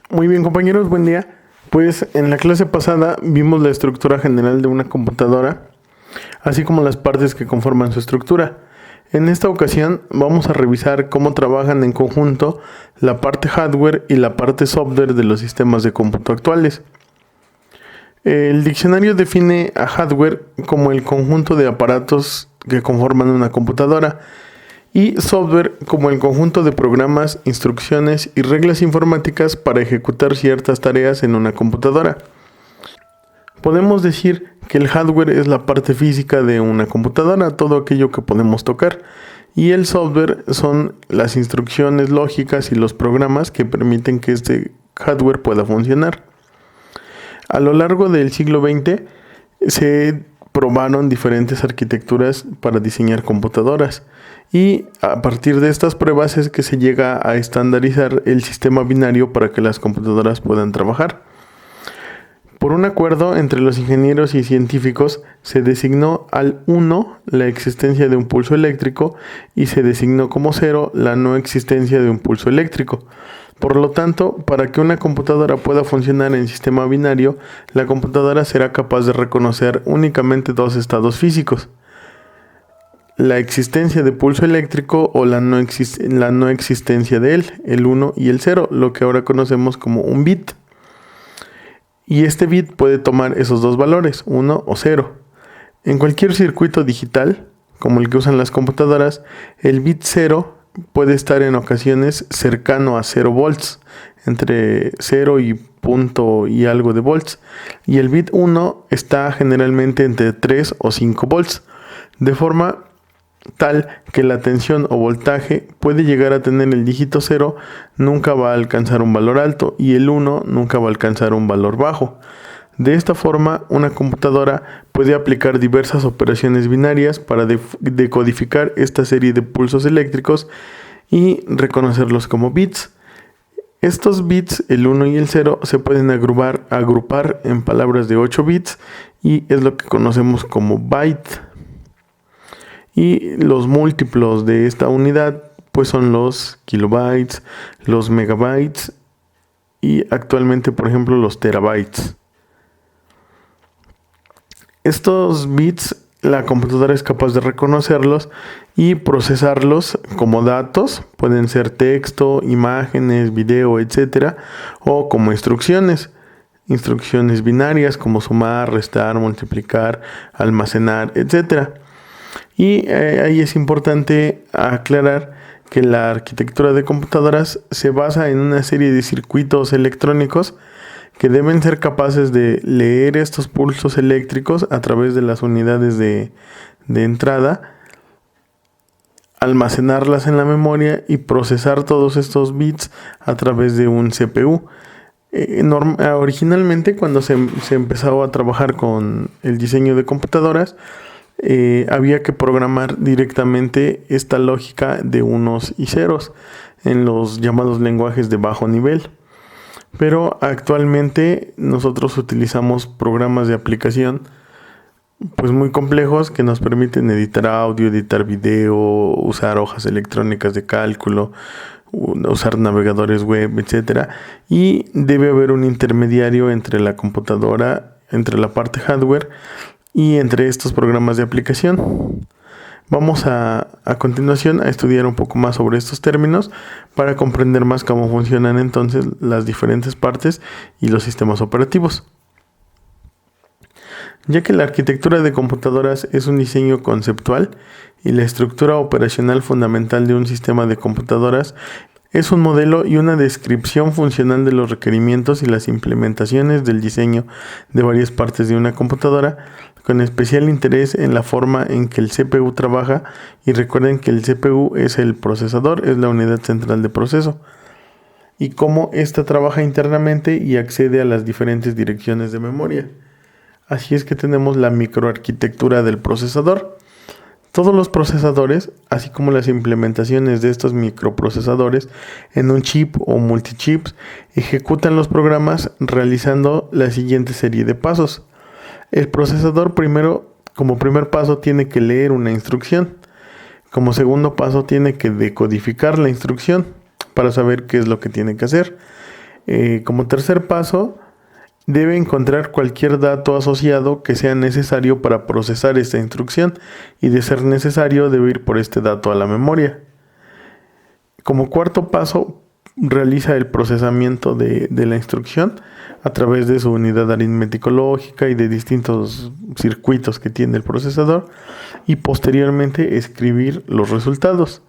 Muy bien, compañeros, buen día. Pues en la clase pasada vimos la estructura general de una computadora, así como las partes que conforman su estructura. En esta ocasión vamos a revisar cómo trabajan en conjunto la parte hardware y la parte software de los sistemas de cómputo actuales. El diccionario define a hardware como el conjunto de aparatos que conforman una computadora y software como el conjunto de programas, instrucciones y reglas informáticas para ejecutar ciertas tareas en una computadora. Podemos decir que el hardware es la parte física de una computadora, todo aquello que podemos tocar, y el software son las instrucciones lógicas y los programas que permiten que este hardware pueda funcionar. A lo largo del siglo XX se probaron diferentes arquitecturas para diseñar computadoras y a partir de estas pruebas es que se llega a estandarizar el sistema binario para que las computadoras puedan trabajar. Por un acuerdo entre los ingenieros y científicos se designó al 1 la existencia de un pulso eléctrico y se designó como 0 la no existencia de un pulso eléctrico. Por lo tanto, para que una computadora pueda funcionar en sistema binario, la computadora será capaz de reconocer únicamente dos estados físicos: la existencia de pulso eléctrico o la no existencia de él, el 1 y el 0, lo que ahora conocemos como un bit. Y este bit puede tomar esos dos valores, 1 o 0. En cualquier circuito digital, como el que usan las computadoras, el bit 0 puede estar en ocasiones cercano a 0 volts, entre 0 y punto y algo de volts, y el bit 1 está generalmente entre 3 o 5 volts, de forma tal que la tensión o voltaje puede llegar a tener el dígito 0, nunca va a alcanzar un valor alto, y el 1 nunca va a alcanzar un valor bajo. De esta forma, una computadora puede aplicar diversas operaciones binarias para decodificar esta serie de pulsos eléctricos y reconocerlos como bits. Estos bits, el 1 y el 0, se pueden agrupar en palabras de 8 bits y es lo que conocemos como byte. Y los múltiplos de esta unidad pues son los kilobytes, los megabytes y actualmente, por ejemplo, los terabytes. Estos bits la computadora es capaz de reconocerlos y procesarlos como datos, pueden ser texto, imágenes, video, etc. o como instrucciones binarias como sumar, restar, multiplicar, almacenar, etc. Y ahí es importante aclarar que la arquitectura de computadoras se basa en una serie de circuitos electrónicos que deben ser capaces de leer estos pulsos eléctricos a través de las unidades de entrada, almacenarlas en la memoria y procesar todos estos bits a través de un CPU. Originalmente, cuando se empezó a trabajar con el diseño de computadoras, había que programar directamente esta lógica de unos y ceros en los llamados lenguajes de bajo nivel. Pero actualmente nosotros utilizamos programas de aplicación pues muy complejos que nos permiten editar audio, editar video, usar hojas electrónicas de cálculo, usar navegadores web, etc. Y debe haber un intermediario entre la computadora, entre la parte hardware y entre estos programas de aplicación. Vamos a continuación a estudiar un poco más sobre estos términos para comprender más cómo funcionan entonces las diferentes partes y los sistemas operativos. Ya que la arquitectura de computadoras es un diseño conceptual y la estructura operacional fundamental de un sistema de computadoras es un modelo y una descripción funcional de los requerimientos y las implementaciones del diseño de varias partes de una computadora, con especial interés en la forma en que el CPU trabaja, y recuerden que el CPU es el procesador, es la unidad central de proceso, y cómo ésta trabaja internamente y accede a las diferentes direcciones de memoria. Así es que tenemos la microarquitectura del procesador. Todos los procesadores, así como las implementaciones de estos microprocesadores en un chip o multichips, ejecutan los programas realizando la siguiente serie de pasos. El procesador como primer paso tiene que leer una instrucción. Como segundo paso tiene que decodificar la instrucción para saber qué es lo que tiene que hacer. Como tercer paso, debe encontrar cualquier dato asociado que sea necesario para procesar esta instrucción y, de ser necesario, debe ir por este dato a la memoria. Como cuarto paso, realiza el procesamiento de la instrucción a través de su unidad aritmético-lógica y de distintos circuitos que tiene el procesador, y posteriormente escribir los resultados.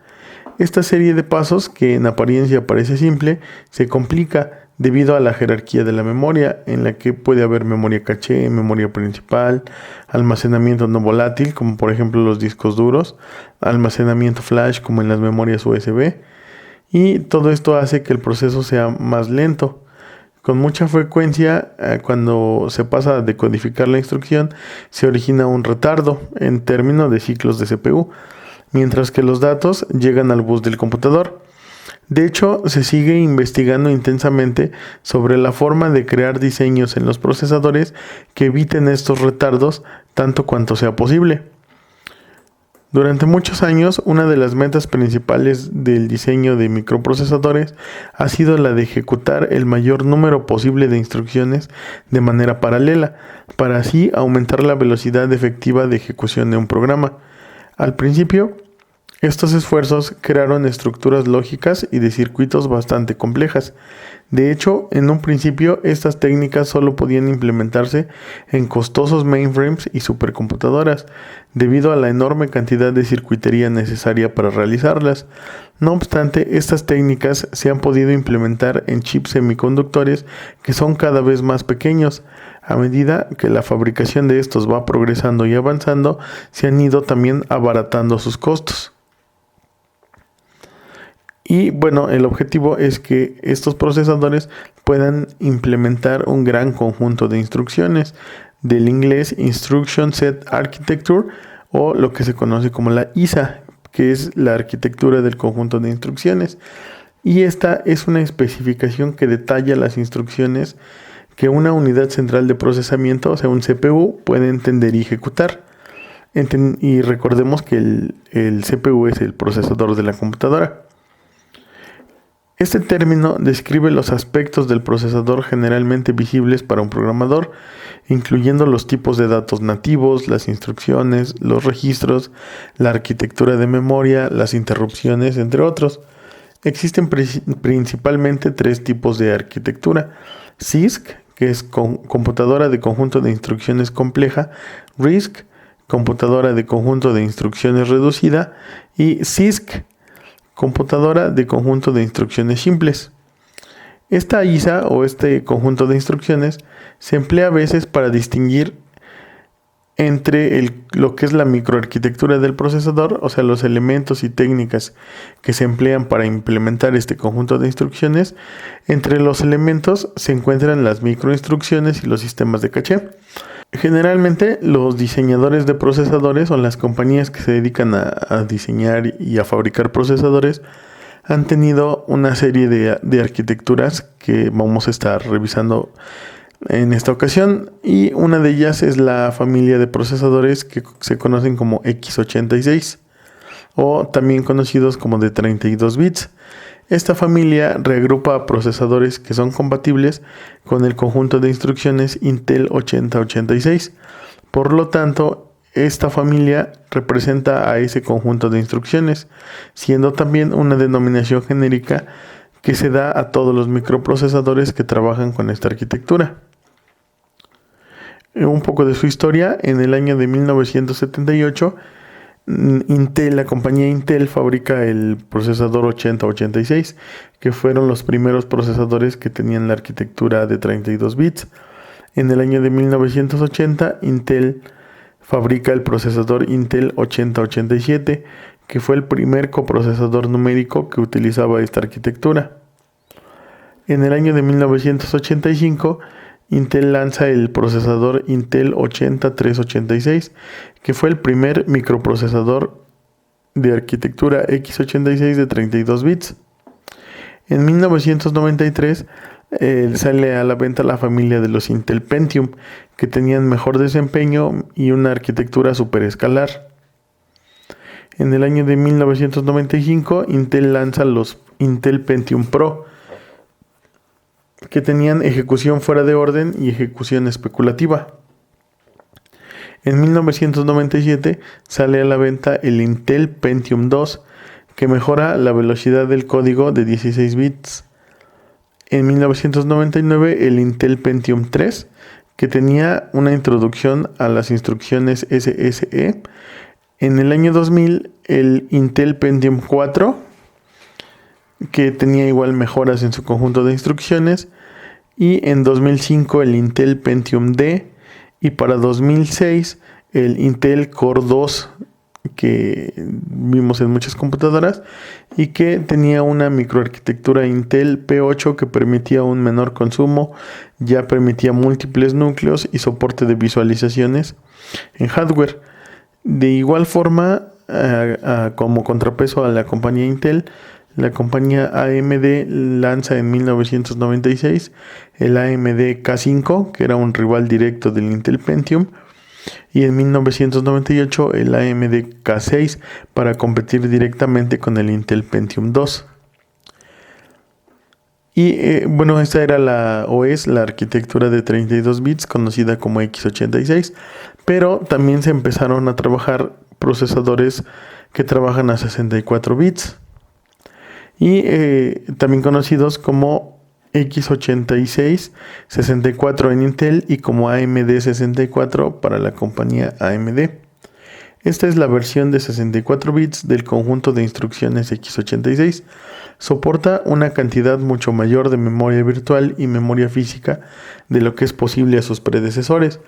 Esta serie de pasos, que en apariencia parece simple, se complica debido a la jerarquía de la memoria, en la que puede haber memoria caché, memoria principal, almacenamiento no volátil, como por ejemplo los discos duros, almacenamiento flash, como en las memorias USB, y todo esto hace que el proceso sea más lento. Con mucha frecuencia, cuando se pasa a decodificar la instrucción, se origina un retardo en términos de ciclos de CPU, mientras que los datos llegan al bus del computador. De hecho, se sigue investigando intensamente sobre la forma de crear diseños en los procesadores que eviten estos retardos tanto cuanto sea posible. Durante muchos años, una de las metas principales del diseño de microprocesadores ha sido la de ejecutar el mayor número posible de instrucciones de manera paralela, para así aumentar la velocidad efectiva de ejecución de un programa. Al principio, estos esfuerzos crearon estructuras lógicas y de circuitos bastante complejas. De hecho, en un principio, estas técnicas solo podían implementarse en costosos mainframes y supercomputadoras, debido a la enorme cantidad de circuitería necesaria para realizarlas. No obstante, estas técnicas se han podido implementar en chips semiconductores que son cada vez más pequeños. A medida que la fabricación de estos va progresando y avanzando, se han ido también abaratando sus costos. Y bueno, el objetivo es que estos procesadores puedan implementar un gran conjunto de instrucciones, del inglés Instruction Set Architecture, o lo que se conoce como la ISA, que es la arquitectura del conjunto de instrucciones. Y esta es una especificación que detalla las instrucciones que una unidad central de procesamiento, o sea un CPU, puede entender y ejecutar. Y recordemos que el CPU es el procesador de la computadora. Este término describe los aspectos del procesador generalmente visibles para un programador, incluyendo los tipos de datos nativos, las instrucciones, los registros, la arquitectura de memoria, las interrupciones, entre otros. Existen principalmente tres tipos de arquitectura: CISC, que es computadora de conjunto de instrucciones compleja; RISC, computadora de conjunto de instrucciones reducida; y CISC, computadora de conjunto de instrucciones simples. Esta ISA, o este conjunto de instrucciones, se emplea a veces para distinguir entre lo que es la microarquitectura del procesador, o sea, los elementos y técnicas que se emplean para implementar este conjunto de instrucciones. Entre los elementos se encuentran las microinstrucciones y los sistemas de caché. Generalmente, los diseñadores de procesadores, o las compañías que se dedican a diseñar y a fabricar procesadores, han tenido una serie de arquitecturas que vamos a estar revisando en esta ocasión, y una de ellas es la familia de procesadores que se conocen como x86, o también conocidos como de 32 bits. Esta familia reagrupa procesadores que son compatibles con el conjunto de instrucciones Intel 8086. Por lo tanto, esta familia representa a ese conjunto de instrucciones, siendo también una denominación genérica que se da a todos los microprocesadores que trabajan con esta arquitectura. Un poco de su historia: en el año de 1978, la compañía Intel fabrica el procesador 8086, que fueron los primeros procesadores que tenían la arquitectura de 32 bits. En el año de 1980, Intel fabrica el procesador Intel 8087, que fue el primer coprocesador numérico que utilizaba esta arquitectura. En el año de 1985, Intel lanza el procesador Intel 80386, que fue el primer microprocesador de arquitectura x86 de 32 bits. En 1993 sale a la venta la familia de los Intel Pentium, que tenían mejor desempeño y una arquitectura superescalar. En el año de 1995, Intel lanza los Intel Pentium Pro, que tenían ejecución fuera de orden y ejecución especulativa. En 1997 sale a la venta el Intel Pentium II, que mejora la velocidad del código de 16 bits. En 1999 el Intel Pentium III, que tenía una introducción a las instrucciones SSE. En el año 2000 el Intel Pentium IV, que tenía igual mejoras en su conjunto de instrucciones. Y en 2005 el Intel Pentium D. Y para 2006 el Intel Core 2, que vimos en muchas computadoras y que tenía una microarquitectura Intel P8 que permitía un menor consumo, ya permitía múltiples núcleos y soporte de visualizaciones en hardware. De igual forma, como contrapeso a la compañía Intel, la compañía AMD lanza en 1996 el AMD K5, que era un rival directo del Intel Pentium, y en 1998 el AMD K6 para competir directamente con el Intel Pentium II. Y esta era es la arquitectura de 32 bits conocida como x86, pero también se empezaron a trabajar procesadores que trabajan a 64 bits y también conocidos como x86 64 en Intel y como AMD 64 para la compañía AMD. Esta es la versión de 64 bits del conjunto de instrucciones x86. Soporta una cantidad mucho mayor de memoria virtual y memoria física de lo que es posible a sus predecesores,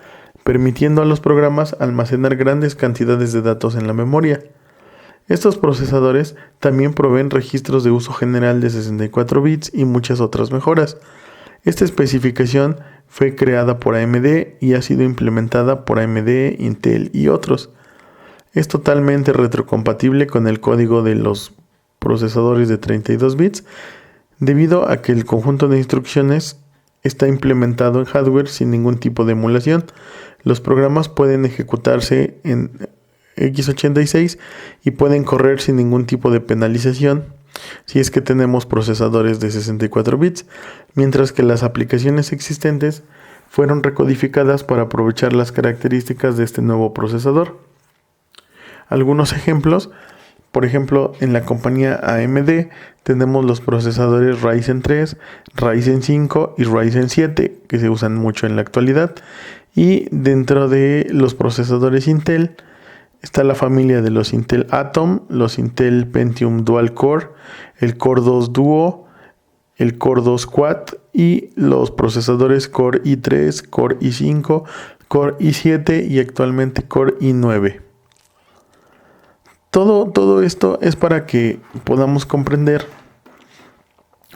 permitiendo a los programas almacenar grandes cantidades de datos en la memoria. Estos procesadores también proveen registros de uso general de 64 bits y muchas otras mejoras. Esta especificación fue creada por AMD y ha sido implementada por AMD, Intel y otros. Es totalmente retrocompatible con el código de los procesadores de 32 bits debido a que el conjunto de instrucciones está implementado en hardware sin ningún tipo de emulación. Los programas pueden ejecutarse en x86 y pueden correr sin ningún tipo de penalización si es que tenemos procesadores de 64 bits, mientras que las aplicaciones existentes fueron recodificadas para aprovechar las características de este nuevo procesador. Algunos ejemplos: por ejemplo, en la compañía AMD tenemos los procesadores Ryzen 3, Ryzen 5 y Ryzen 7 que se usan mucho en la actualidad, y dentro de los procesadores Intel está la familia de los Intel Atom, los Intel Pentium Dual Core, el Core 2 Duo, el Core 2 Quad y los procesadores Core i3, Core i5, Core i7 y actualmente Core i9. Todo esto es para que podamos comprender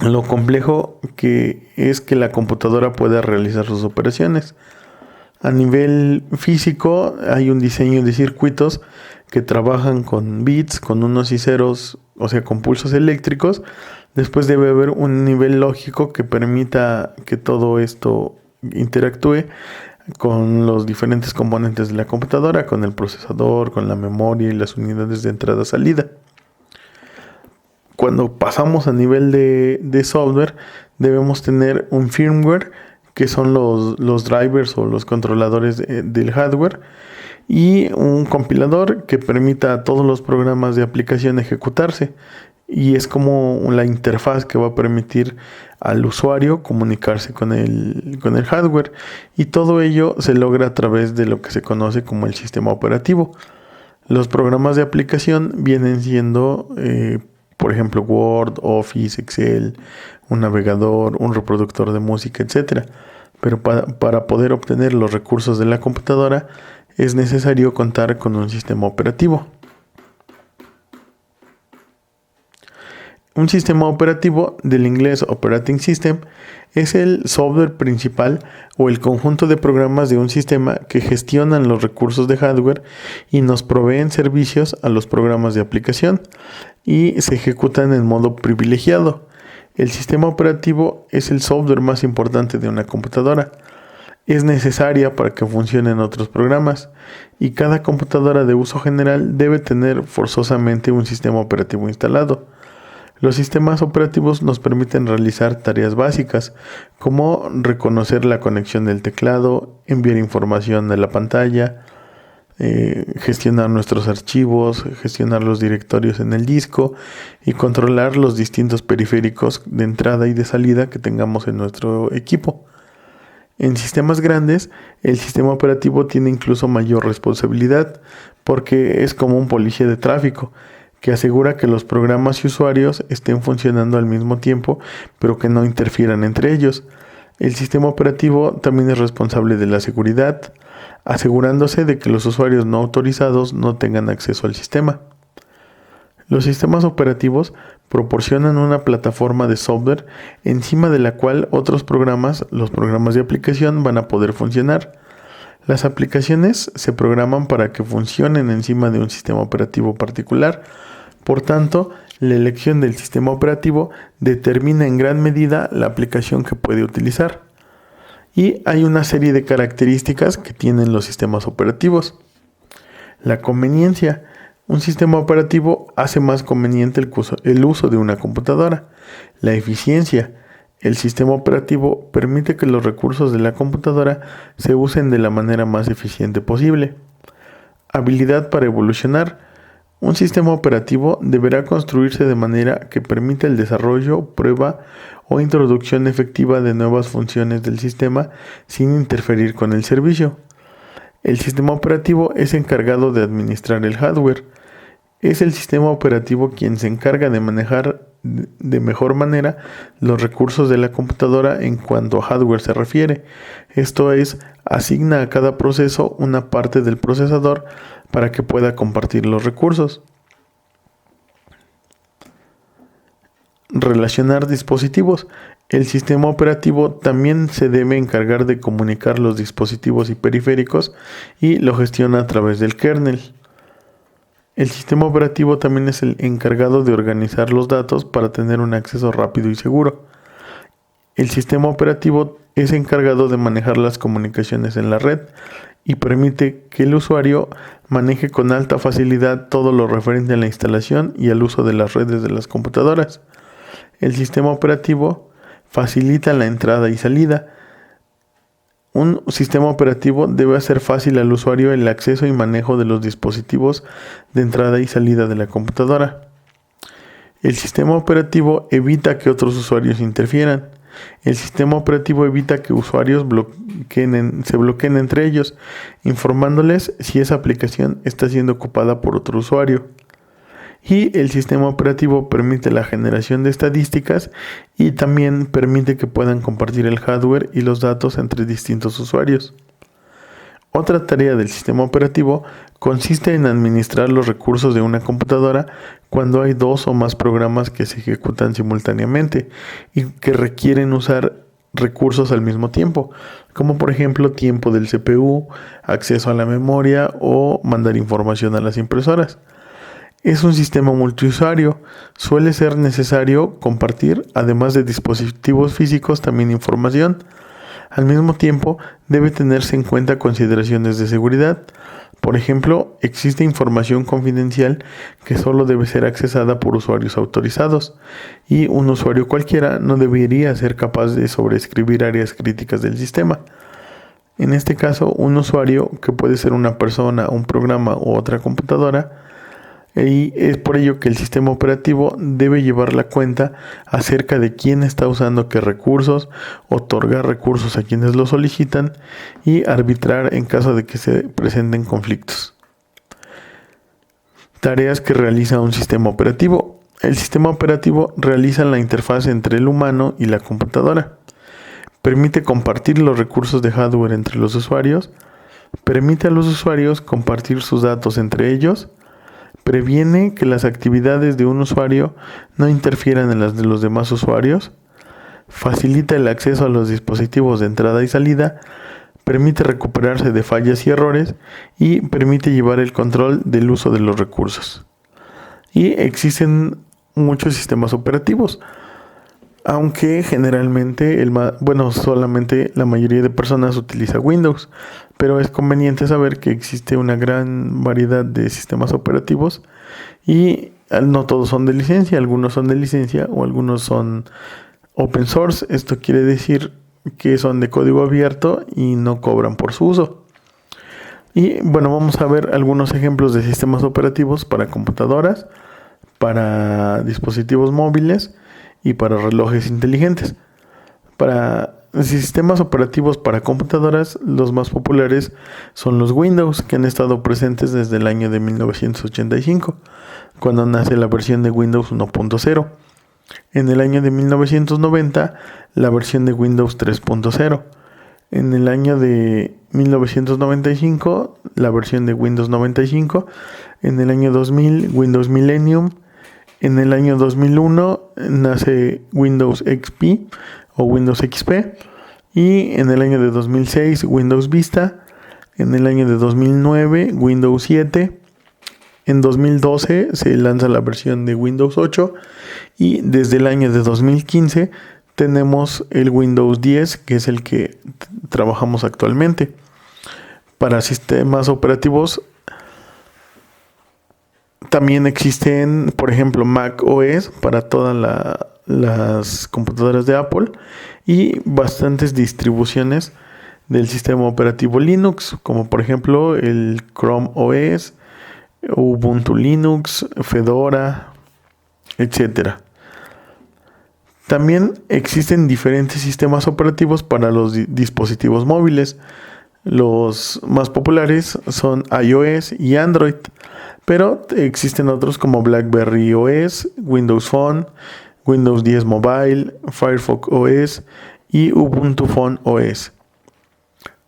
lo complejo que es que la computadora pueda realizar sus operaciones. A nivel físico hay un diseño de circuitos que trabajan con bits, con unos y ceros, o sea, con pulsos eléctricos. Después debe haber un nivel lógico que permita que todo esto interactúe con los diferentes componentes de la computadora, con el procesador, con la memoria y las unidades de entrada-salida. Cuando pasamos a nivel de software, debemos tener un firmware, que son los drivers o los controladores del hardware, y un compilador que permita a todos los programas de aplicación ejecutarse, y es como la interfaz que va a permitir al usuario comunicarse con el hardware, y todo ello se logra a través de lo que se conoce como el sistema operativo. Los programas de aplicación vienen siendo por ejemplo Word, Office, Excel, un navegador, un reproductor de música, etc. Pero para poder obtener los recursos de la computadora es necesario contar con un sistema operativo. Un sistema operativo, del inglés Operating System, es el software principal o el conjunto de programas de un sistema que gestionan los recursos de hardware y nos proveen servicios a los programas de aplicación y se ejecutan en modo privilegiado. El sistema operativo es el software más importante de una computadora. Es necesaria para que funcionen otros programas y cada computadora de uso general debe tener forzosamente un sistema operativo instalado. Los sistemas operativos nos permiten realizar tareas básicas como reconocer la conexión del teclado, enviar información a la pantalla, gestionar nuestros archivos, gestionar los directorios en el disco y controlar los distintos periféricos de entrada y de salida que tengamos en nuestro equipo. En sistemas grandes, el sistema operativo tiene incluso mayor responsabilidad porque es como un policía de tráfico que asegura que los programas y usuarios estén funcionando al mismo tiempo, pero que no interfieran entre ellos. El sistema operativo también es responsable de la seguridad, asegurándose de que los usuarios no autorizados no tengan acceso al sistema. Los sistemas operativos proporcionan una plataforma de software encima de la cual otros programas, los programas de aplicación, van a poder funcionar. Las aplicaciones se programan para que funcionen encima de un sistema operativo particular. Por tanto, la elección del sistema operativo determina en gran medida la aplicación que puede utilizar. Y hay una serie de características que tienen los sistemas operativos. La conveniencia. Un sistema operativo hace más conveniente el uso de una computadora. La eficiencia. El sistema operativo permite que los recursos de la computadora se usen de la manera más eficiente posible. Habilidad para evolucionar. Un sistema operativo deberá construirse de manera que permita el desarrollo, prueba o introducción efectiva de nuevas funciones del sistema sin interferir con el servicio. El sistema operativo es encargado de administrar el hardware. Es el sistema operativo quien se encarga de manejar de mejor manera los recursos de la computadora en cuanto a hardware se refiere. Esto es, asigna a cada proceso una parte del procesador para que pueda compartir los recursos. Relacionar dispositivos. El sistema operativo también se debe encargar de comunicar los dispositivos y periféricos y lo gestiona a través del kernel. El sistema operativo también es el encargado de organizar los datos para tener un acceso rápido y seguro. El sistema operativo es encargado de manejar las comunicaciones en la red y permite que el usuario maneje con alta facilidad todo lo referente a la instalación y al uso de las redes de las computadoras. El sistema operativo facilita la entrada y salida. Un sistema operativo debe hacer fácil al usuario el acceso y manejo de los dispositivos de entrada y salida de la computadora. El sistema operativo evita que otros usuarios interfieran. El sistema operativo evita que usuarios se bloqueen entre ellos, informándoles si esa aplicación está siendo ocupada por otro usuario. Y el sistema operativo permite la generación de estadísticas y también permite que puedan compartir el hardware y los datos entre distintos usuarios. Otra tarea del sistema operativo consiste en administrar los recursos de una computadora cuando hay dos o más programas que se ejecutan simultáneamente y que requieren usar recursos al mismo tiempo, como por ejemplo tiempo del CPU, acceso a la memoria o mandar información a las impresoras. Es un sistema multiusuario. Suele ser necesario compartir, además de dispositivos físicos, también información. Al mismo tiempo, debe tenerse en cuenta consideraciones de seguridad. Por ejemplo, existe información confidencial que solo debe ser accesada por usuarios autorizados y un usuario cualquiera no debería ser capaz de sobreescribir áreas críticas del sistema. En este caso, un usuario, que puede ser una persona, un programa u otra computadora, y es por ello que el sistema operativo debe llevar la cuenta acerca de quién está usando qué recursos, otorgar recursos a quienes lo solicitan y arbitrar en caso de que se presenten conflictos. Tareas que realiza un sistema operativo. El sistema operativo realiza la interfaz entre el humano y la computadora. Permite compartir los recursos de hardware entre los usuarios. Permite a los usuarios compartir sus datos entre ellos. Previene que las actividades de un usuario no interfieran en las de los demás usuarios. Facilita el acceso a los dispositivos de entrada y salida. Permite recuperarse de fallas y errores. Y permite llevar el control del uso de los recursos. Y existen muchos sistemas operativos, aunque generalmente solamente la mayoría de personas utiliza Windows, pero es conveniente saber que existe una gran variedad de sistemas operativos y No todos son de licencia, algunos son de licencia o algunos son open source. Esto quiere decir que son de código abierto y no cobran por su uso. Y bueno, vamos a ver algunos ejemplos de sistemas operativos para computadoras, para dispositivos móviles y para relojes inteligentes. Para sistemas operativos para computadoras, los más populares son los Windows, que han estado presentes desde el año de 1985, cuando nace la versión de Windows 1.0. En el año de 1990, la versión de Windows 3.0. En el año de 1995, la versión de Windows 95. En el año 2000, Windows Millennium. En el año 2001 nace Windows XP o Windows XP. Y en el año de 2006, Windows Vista. En el año de 2009, Windows 7. En 2012 se lanza la versión de Windows 8. Y desde el año de 2015 tenemos el Windows 10, que es el que trabajamos actualmente. Para sistemas operativos también existen, por ejemplo, Mac OS para todas las computadoras de Apple y bastantes distribuciones del sistema operativo Linux, como por ejemplo el Chrome OS, Ubuntu Linux, Fedora, etcétera. También existen diferentes sistemas operativos para los dispositivos móviles. Los más populares son iOS y Android, pero existen otros como BlackBerry OS, Windows Phone, Windows 10 Mobile, Firefox OS y Ubuntu Phone OS.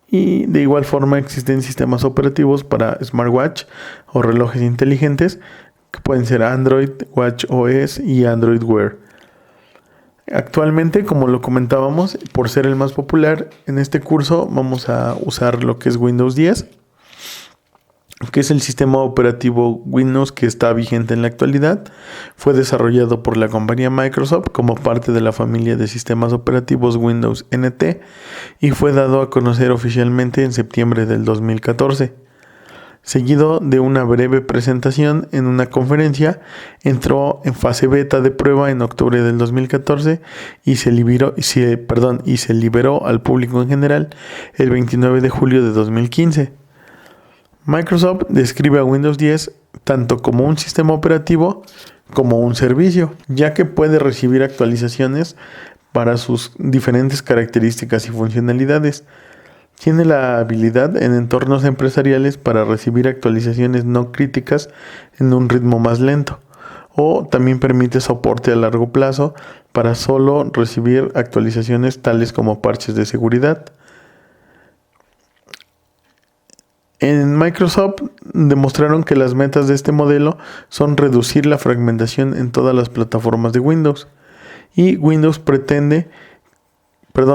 Y de igual forma existen sistemas operativos para smartwatch o relojes inteligentes que pueden ser Android Watch OS y Android Wear. Actualmente, como lo comentábamos, por ser el más popular en este curso, vamos a usar lo que es Windows 10, que es el sistema operativo Windows que está vigente en la actualidad. Fue desarrollado por la compañía Microsoft como parte de la familia de sistemas operativos Windows NT y fue dado a conocer oficialmente en septiembre del 2014. Seguido de una breve presentación en una conferencia, entró en fase beta de prueba en octubre del 2014 y se liberó al público en general el 29 de julio de 2015. Microsoft describe a Windows 10 tanto como un sistema operativo como un servicio, ya que puede recibir actualizaciones para sus diferentes características y funcionalidades. Tiene la habilidad en entornos empresariales para recibir actualizaciones no críticas en un ritmo más lento, o también permite soporte a largo plazo para solo recibir actualizaciones tales como parches de seguridad. En Microsoft demostraron que las metas de este modelo son reducir la fragmentación en todas las plataformas de Windows, y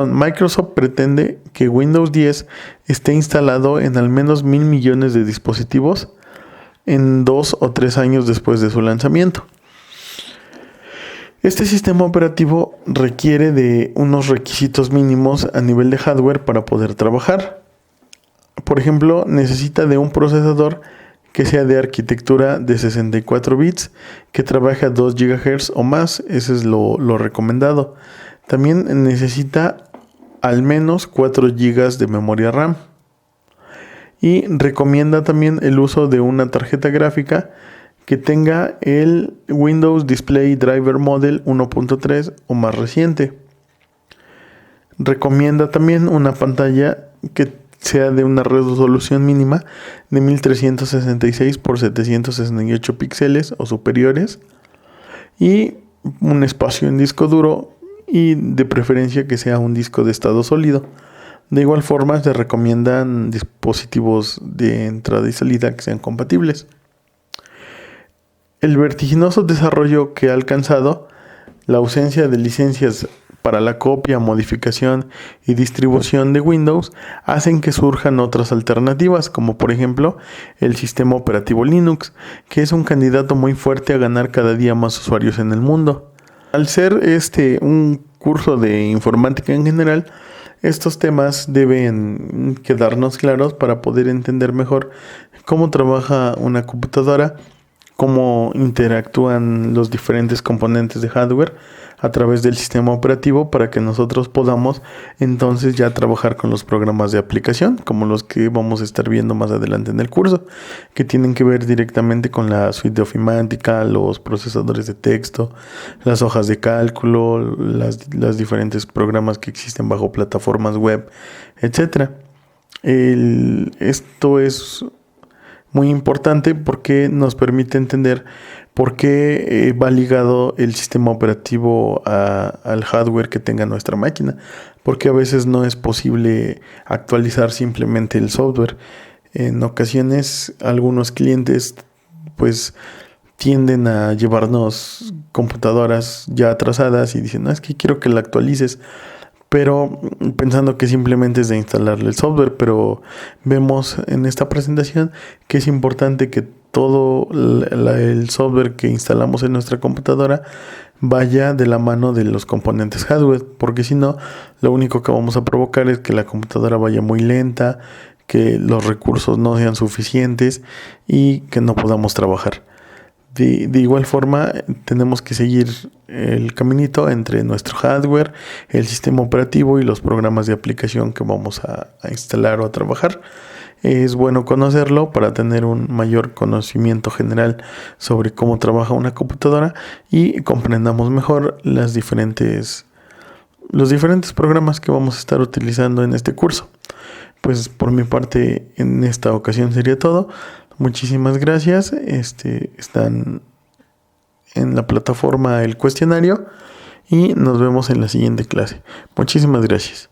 Microsoft pretende que Windows 10 esté instalado en al menos 1,000 millones de dispositivos en 2 o 3 años después de su lanzamiento. Este sistema operativo requiere de unos requisitos mínimos a nivel de hardware para poder trabajar. Por ejemplo, necesita de un procesador que sea de arquitectura de 64 bits, que trabaje a 2 GHz o más, ese es lo recomendado. También necesita al menos 4 GB de memoria RAM. Y recomienda también el uso de una tarjeta gráfica que tenga el Windows Display Driver Model 1.3 o más reciente. Recomienda también una pantalla que sea de una resolución mínima de 1366 por 768 píxeles o superiores y un espacio en disco duro y de preferencia que sea un disco de estado sólido. De igual forma se recomiendan dispositivos de entrada y salida que sean compatibles. El vertiginoso desarrollo que ha alcanzado, la ausencia de licencias para la copia, modificación y distribución de Windows hacen que surjan otras alternativas, como por ejemplo el sistema operativo Linux, que es un candidato muy fuerte a ganar cada día más usuarios en el mundo. Al ser un curso de informática en general, estos temas deben quedarnos claros para poder entender mejor cómo trabaja una computadora, cómo interactúan los diferentes componentes de hardware a través del sistema operativo para que nosotros podamos entonces ya trabajar con los programas de aplicación, como los que vamos a estar viendo más adelante en el curso, que tienen que ver directamente con la suite de ofimática, los procesadores de texto, las hojas de cálculo, las diferentes programas que existen bajo plataformas web, etcétera. Esto es muy importante porque nos permite entender por qué va ligado el sistema operativo al hardware que tenga nuestra máquina, porque a veces no es posible actualizar simplemente el software. En ocasiones algunos clientes pues tienden a llevarnos computadoras ya atrasadas y dicen, no, es que quiero que la actualices, pero pensando que simplemente es de instalarle el software, pero vemos en esta presentación que es importante que todo el software que instalamos en nuestra computadora vaya de la mano de los componentes hardware, porque si no, lo único que vamos a provocar es que la computadora vaya muy lenta, que los recursos no sean suficientes y que no podamos trabajar. De igual forma, tenemos que seguir el caminito entre nuestro hardware, el sistema operativo y los programas de aplicación que vamos a instalar o a trabajar. Es bueno conocerlo para tener un mayor conocimiento general sobre cómo trabaja una computadora y comprendamos mejor los diferentes programas que vamos a estar utilizando en este curso. Pues por mi parte, en esta ocasión sería todo. Muchísimas gracias. Están en la plataforma el cuestionario y nos vemos en la siguiente clase. Muchísimas gracias.